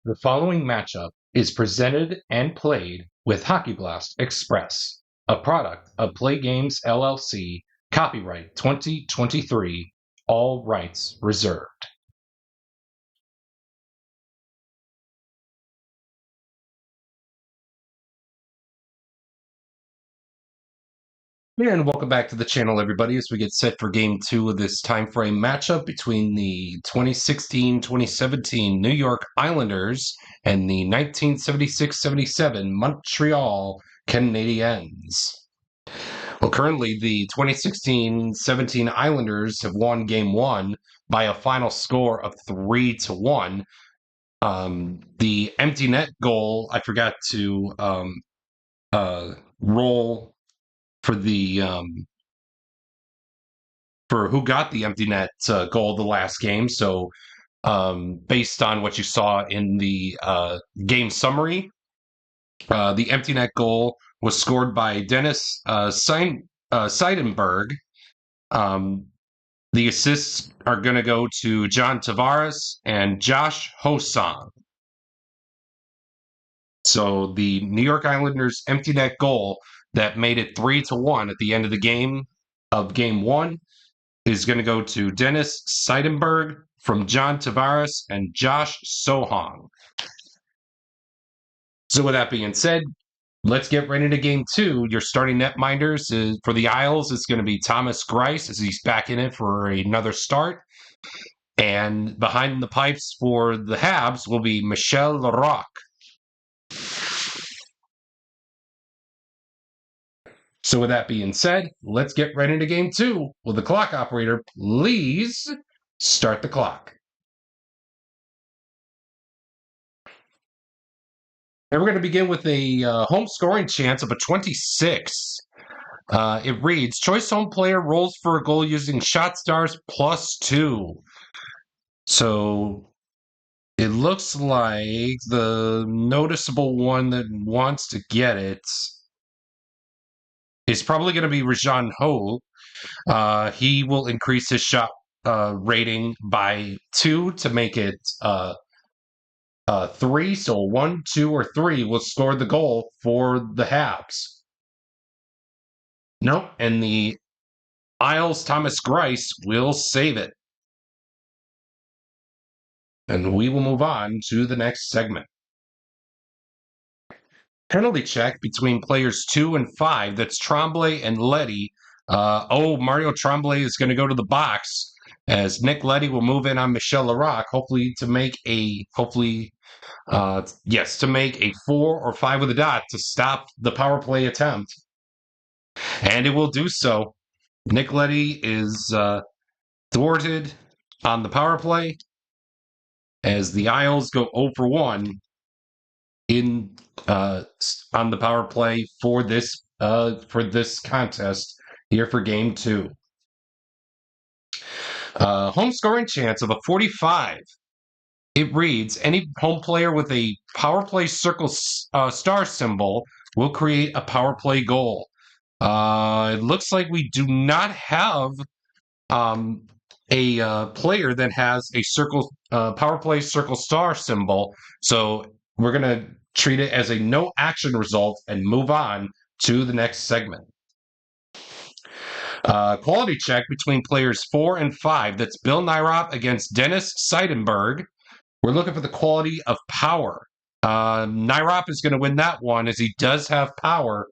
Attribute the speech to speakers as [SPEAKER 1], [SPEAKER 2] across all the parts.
[SPEAKER 1] The following matchup is presented and played with Hockey Blast Express, a product of Play Games LLC, copyright 2023, all rights reserved. And welcome back to the channel, everybody, as we get set for Game 2 of this time frame matchup between the 2016-2017 New York Islanders and the 1976-77 Montreal Canadiens. Well, currently, the 2016-17 Islanders have won Game 1 by a final score of 3-1. The empty net goal, I forgot to roll for the for who got the empty net goal the last game. So based on what you saw in the game summary, the empty net goal was scored by Dennis Seidenberg. The assists are going to go to John Tavares and Josh Hosang. So the New York Islanders empty net goal that made it 3-1 at the end of the game of Game 1 is going to go to Dennis Seidenberg from John Tavares and Josh Sohang. So with that being said, let's get right into Game 2. Your starting netminders for the Isles is going to be Thomas Greiss, as he's back in it for another start. And behind the pipes for the Habs will be Michel Larocque. So with that being said, let's get right into Game 2. Will the clock operator please start the clock? And we're going to begin with a home scoring chance of a 26. It reads, choice home player rolls for a goal using shot stars +2. So it looks like the noticeable one that wants to get it is probably going to be Rajan Ho. He will increase his shot rating by 2 to make it 3. So 1, 2, or 3 will score the goal for the Habs. Nope. And the Isles' Thomas Greiss will save it. And we will move on to the next segment. Penalty check between players 2 and 5. That's Tremblay and Leddy. Mario Tremblay is going to go to the box as Nick Leddy will move in on Michel Larocque, hopefully to make a 4 or 5 with a dot to stop the power play attempt. And it will do so. Nick Leddy is thwarted on the power play as the Isles go 0 for 1 on the power play for this contest here for Game 2. Home scoring chance of a 45. It reads, any home player with a power play circle star symbol will create a power play goal. It looks like we do not have a player that has a power play circle star symbol. So we're going to treat it as a no action result and move on to the next segment. Quality check between players 4 and 5. That's Bill Nyrop against Dennis Seidenberg. We're looking for the quality of power. Nyrop is going to win that one as he does have power.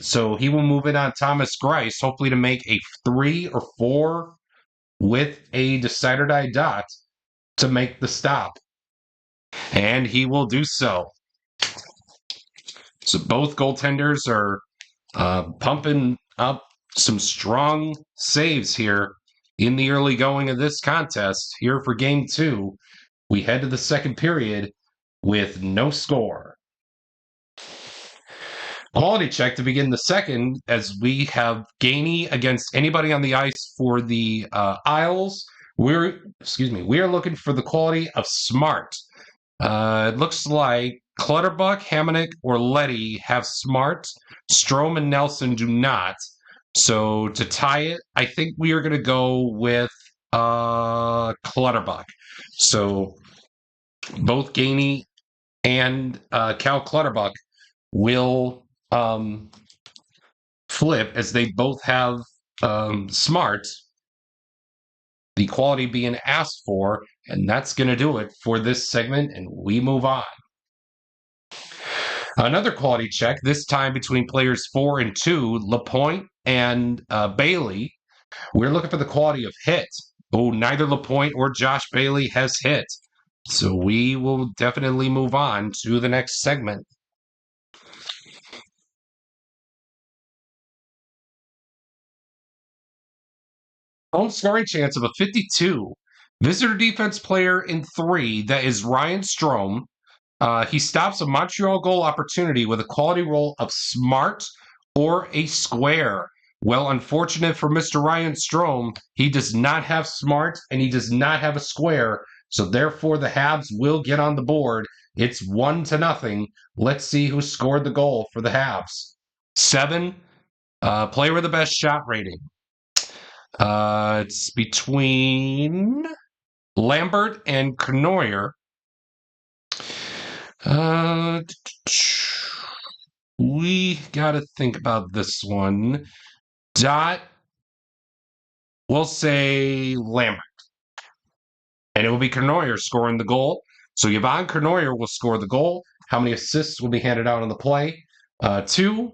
[SPEAKER 1] So he will move in on Thomas Greiss, hopefully to make a 3 or 4 with a decide or die dot to make the stop. And he will do so. So both goaltenders are pumping up some strong saves here in the early going of this contest. Here for Game 2, we head to the second period with no score. Quality check to begin the second as we have Gainey against anybody on the ice for the Isles. We are looking for the quality of smart. It looks like Clutterbuck, Hamonic, or Leddy have smart. Strome and Nelson do not. So to tie it, I think we are going to go with Clutterbuck. So Both Gainey and Cal Clutterbuck will flip as they both have smart, the quality being asked for, and that's going to do it for this segment, and we move on. Another quality check, this time between players 4 and 2, Lapointe and Bailey. We're looking for the quality of hit. Oh, neither Lapointe or Josh Bailey has hit. So we will definitely move on to the next segment. Home scoring chance of a 52. Visitor defense player in 3, that is Ryan Strome. He stops a Montreal goal opportunity with a quality roll of smart or a square. Well, unfortunate for Mr. Ryan Strome, he does not have smart and he does not have a square. So therefore, the Habs will get on the board. It's 1-0. Let's see who scored the goal for the Habs. 7, player with the best shot rating. It's between Lambert and Knoyer. We got to think about this one. We'll say Lambert. And it will be Knoyer scoring the goal. So Yvonne Knoyer will score the goal. How many assists will be handed out on the play? 2.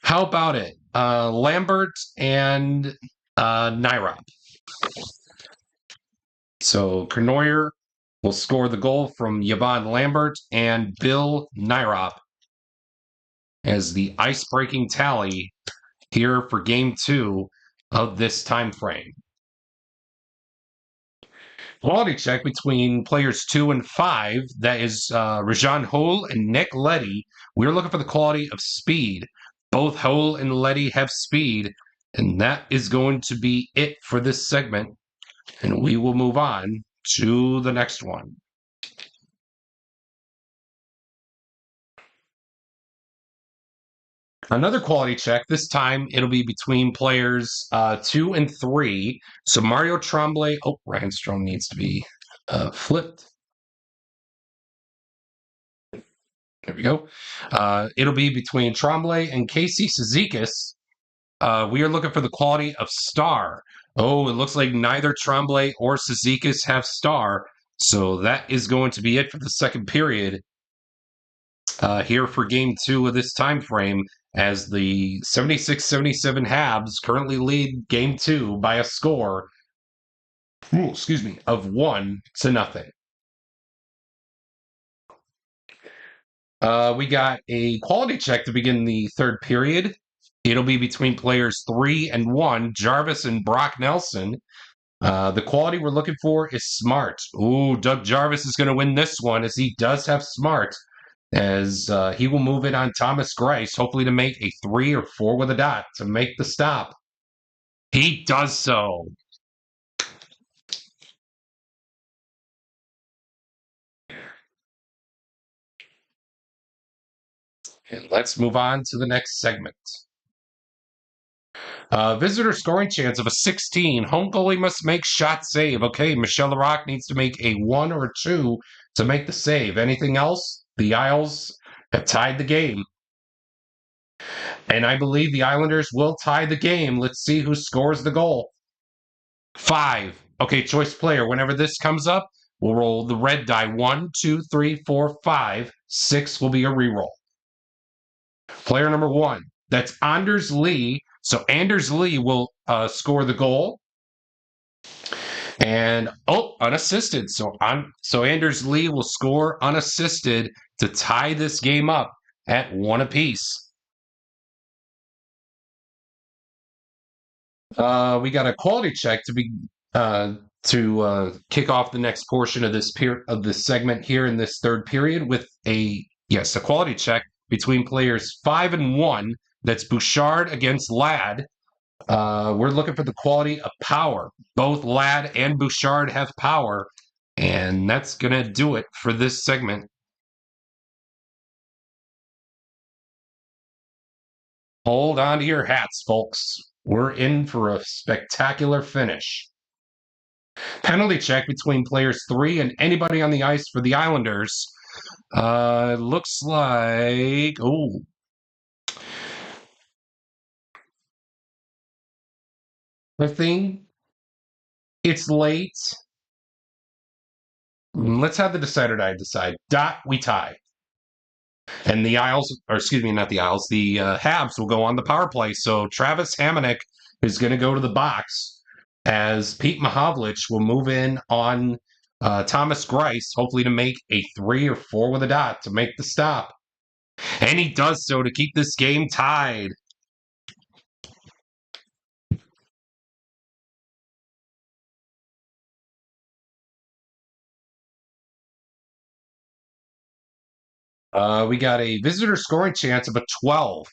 [SPEAKER 1] How about it? Lambert and Nyrop. So Knoyer will score the goal from Yvonne Lambert and Bill Nyrop as the ice-breaking tally here for Game 2 of this time frame. Quality check between players 2 and 5. That is Rajan Hole and Nick Leddy. We're looking for the quality of speed. Both Hole and Leddy have speed, and that is going to be it for this segment. And we will move on to the next one. Another quality check. This time it'll be between players 2 and 3. So Mario Tremblay. Oh, Ryan Strome needs to be flipped. There we go. It'll be between Tremblay and Casey Cizikas. We are looking for the quality of star. Oh, it looks like neither Tremblay or Cizikas have star. So that is going to be it for the second period here for Game 2 of this time frame, as the 76-77 Habs currently lead Game 2 by a score, of 1-0. We got a quality check to begin the third period. It'll be between players 3 and 1, Jarvis and Brock Nelson. The quality we're looking for is smart. Ooh, Doug Jarvis is going to win this one, as he does have smart, as he will move it on Thomas Greiss, hopefully to make a 3 or 4 with a dot to make the stop. He does so. And let's move on to the next segment. Visitor scoring chance of a 16. Home goalie must make shot save. Okay, Michelle Larocque needs to make a 1 or 2 to make the save. Anything else? The Isles have tied the game. And I believe the Islanders will tie the game. Let's see who scores the goal. 5. Okay, choice player. Whenever this comes up, we'll roll the red die. 1, 2, 3, 4, 5. 6 will be a reroll. Player number 1. That's Anders Lee. So Anders Lee will score the goal. And unassisted. So Anders Lee will score unassisted to tie this game up at 1 apiece. We got a quality check to kick off the next portion of this segment here in this third period with a quality check between players 5 and 1. That's Bouchard against Ladd. We're looking for the quality of power. Both Ladd and Bouchard have power, and that's going to do it for this segment. Hold on to your hats, folks. We're in for a spectacular finish. Penalty check between players 3 and anybody on the ice for the Islanders. Looks like I think it's late. Let's have the decider die decide. We tie. And the Isles, or excuse me, not the Isles, the Habs will go on the power play. So Travis Hamonic is going to go to the box as Pete Mahovlich will move in on Thomas Greiss, hopefully to make a 3 or 4 with a dot to make the stop. And he does so to keep this game tied. We got a visitor scoring chance of a 12.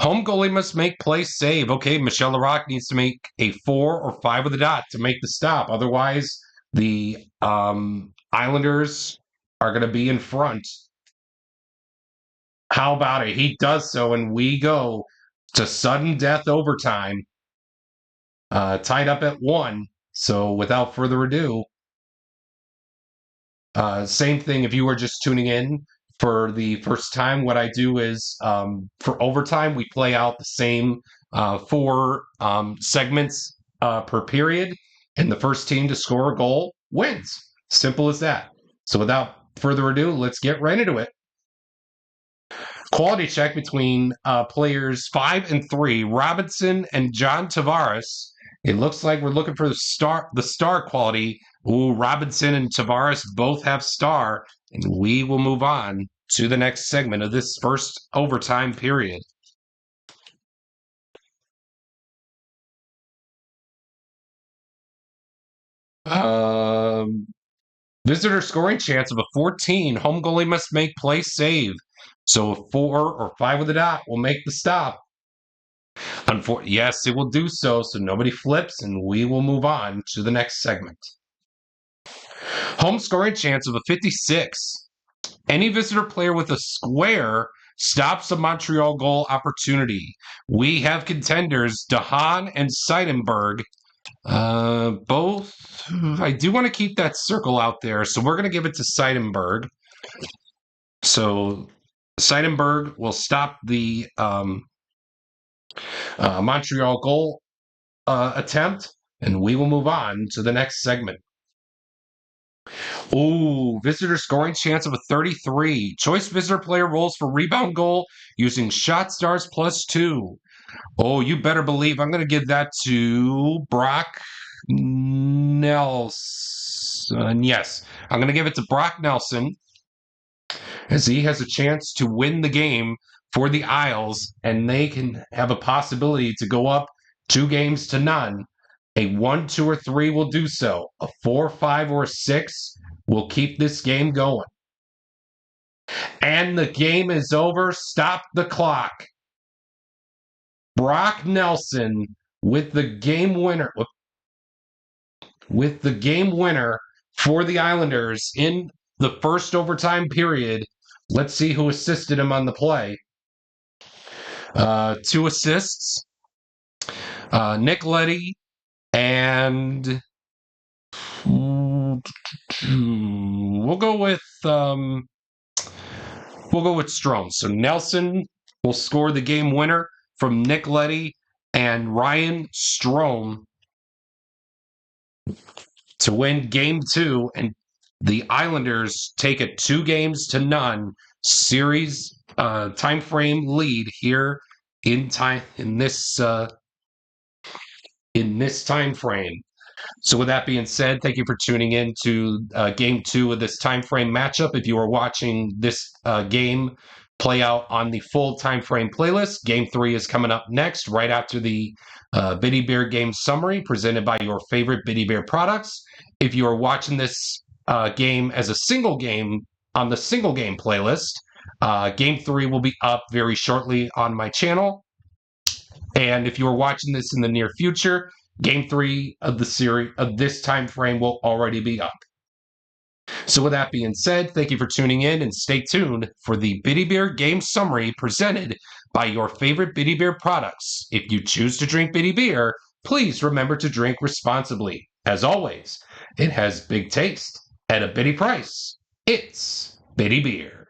[SPEAKER 1] Home goalie must make play save. Okay, Michel Larocque needs to make a 4 or 5 with a dot to make the stop. Otherwise, the Islanders are going to be in front. How about it? He does so, and we go to sudden death overtime, tied up at 1. So without further ado, same thing if you were just tuning in for the first time. What I do is for overtime, we play out the same 4 segments per period, and the first team to score a goal wins. Simple as that. So without further ado, let's get right into it. Quality check between players 5 and 3, Robinson and John Tavares. It looks like we're looking for the star quality. Ooh, Robinson and Tavares both have star, and we will move on to the next segment of this first overtime period. Visitor scoring chance of a 14. Home goalie must make play save. So a 4 or 5 with a dot will make the stop. Yes, it will do so nobody flips, and we will move on to the next segment. Home scoring chance of a 56. Any visitor player with a square stops a Montreal goal opportunity. We have contenders DeHaan and Seidenberg. Both. I do want to keep that circle out there, so we're going to give it to Seidenberg. So Seidenberg will stop the Montreal goal attempt, and we will move on to the next segment. Ooh, visitor scoring chance of a 33. Choice visitor player rolls for rebound goal using shot stars +2. Oh, you better believe I'm going to give that to Brock Nelson. Yes, I'm going to give it to Brock Nelson as he has a chance to win the game for the Isles, and they can have a possibility to go up 2-0. A 1, 2, or 3 will do so. A 4, 5, or 6 will keep this game going. And the game is over. Stop the clock. Brock Nelson with the game winner. With the game winner for the Islanders in the first overtime period. Let's see who assisted him on the play. 2 assists. Nick Leddy and we'll go with Strome. So Nelson will score the game winner from Nick Leddy and Ryan Strome to win game 2, and the Islanders take a 2-0 series time frame lead here in this time frame. So with that being said, thank you for tuning in to game 2 of this time frame matchup. If you are watching this game play out on the full time frame playlist, game 3 is coming up next, right after the Biddy Bear game summary presented by your favorite Biddy Bear products. If you are watching this game as a single game on the single game playlist, game 3 will be up very shortly on my channel. And if you are watching this in the near future, game 3 of the series of this time frame will already be up. So with that being said, thank you for tuning in, and stay tuned for the Biddy Bear game summary presented by your favorite Biddy Bear products. If you choose to drink Biddy Beer, please remember to drink responsibly. As always, It has big taste at a bitty price. It's Bitty Beer.